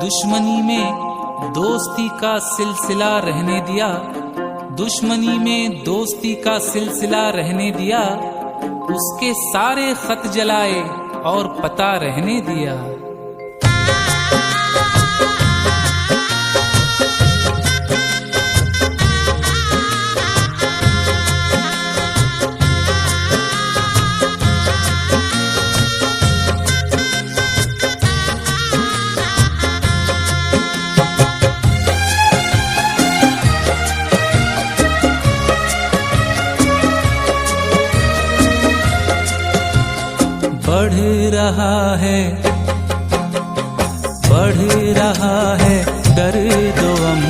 दुश्मनी में दोस्ती का सिलसिला रहने दिया, दुश्मनी में दोस्ती का सिलसिला रहने दिया, उसके सारे खत जलाए और पता रहने दिया। बढ़ रहा है दर्द गम,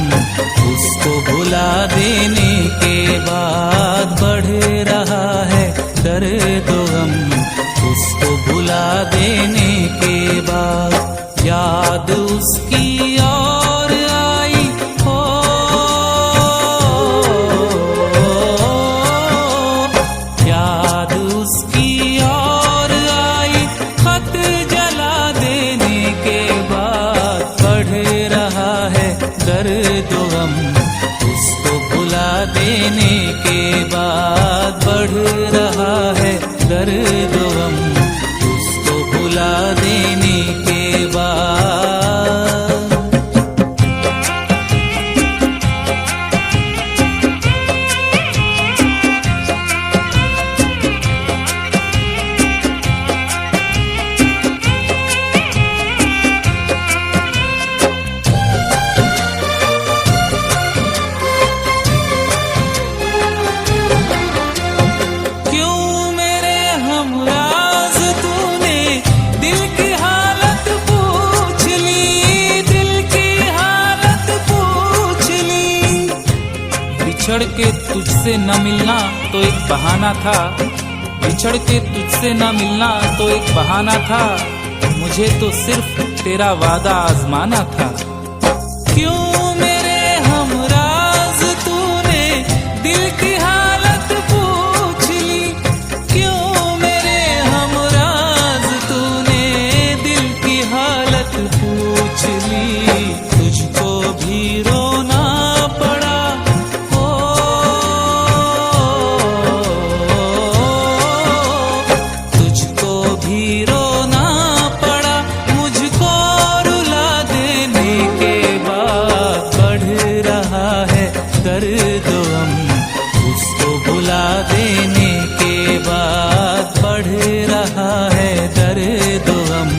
उसको भुला देने के बाद। बढ़ रहा है दर्द गम, उसको भुला देने के बाद। याद उसकी और आई हो, याद उसकी और आई, खत जला देने के बाद। बढ़ रहा है दर्द गम, उसको भुला देने के बाद। बढ़ रहा है दर्द गम, उसको भुला देने के बाद। बिछड़ के तुझसे न मिलना तो एक बहाना था, बिछड़ के तुझसे न मिलना तो एक बहाना था, मुझे तो सिर्फ तेरा वादा आजमाना था। क्यों मेरे हमराज तूने दिल की हालत पूछ ली, क्यों मेरे हमराज तूने दिल की हालत पूछ ली। तुझको भी रोना पड़ा, दर्द गम, उसको भुला देने के बाद। बढ़ रहा है दर्द गम,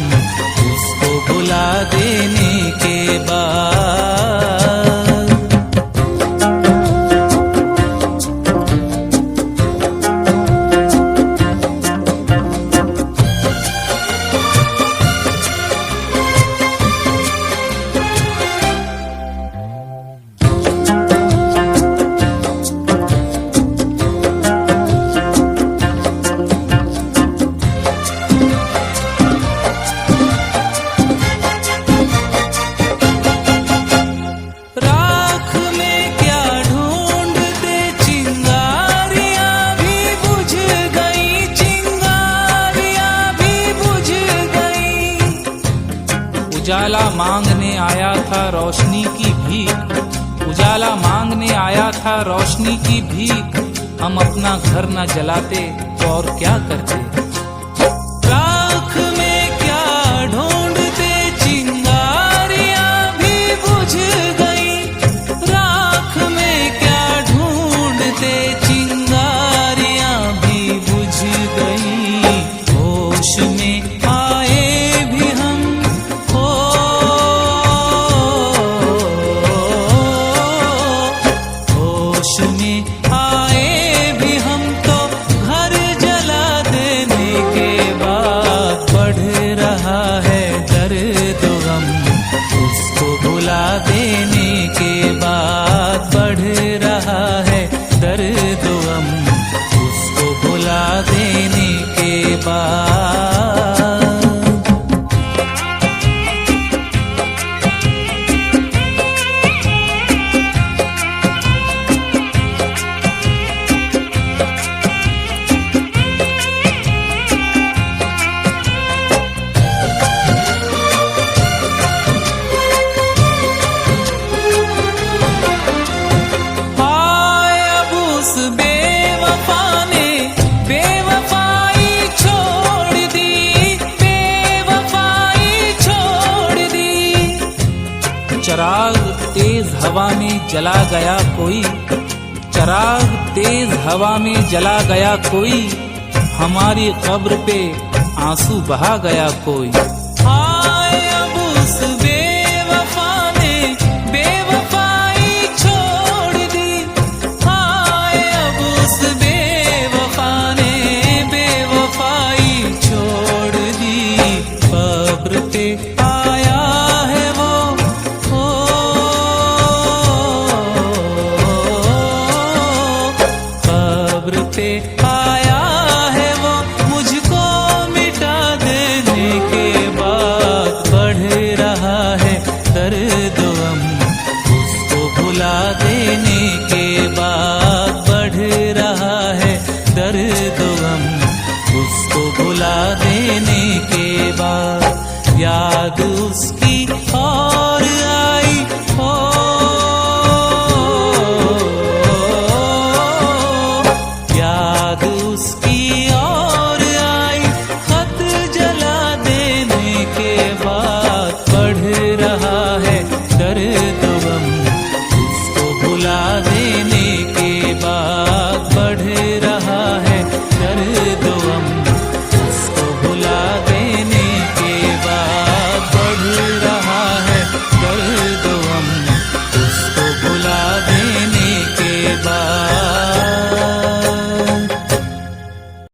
उसको भुला देने के बाद। उजाला मांगने आया था रोशनी की भीख, उजाला मांगने आया था रोशनी की भीख। हम अपना घर न जलाते तो और क्या करते। राख में क्या ढूंढते, चिंगारियां भी बुझ गई। राख में क्या ढूंढते, चिंगारियां भी बुझ गई। होश में आए भी हम, होश में आए भी हम तो घर जला देने चराग तेज हवा में जला गया कोई, चराग तेज हवा में जला गया कोई, हमारी कब्र पे आंसू बहा गया कोई। हाय अब उस बेवफा ने बेवफाई छोड़ दी, हाय अब उस बेवफा ने बेवफाई छोड़ दी। कब्र पे आया है वो, कब्र पे आया है वो, मुझको मिटा देने के बाद बढ़ रहा है दर्द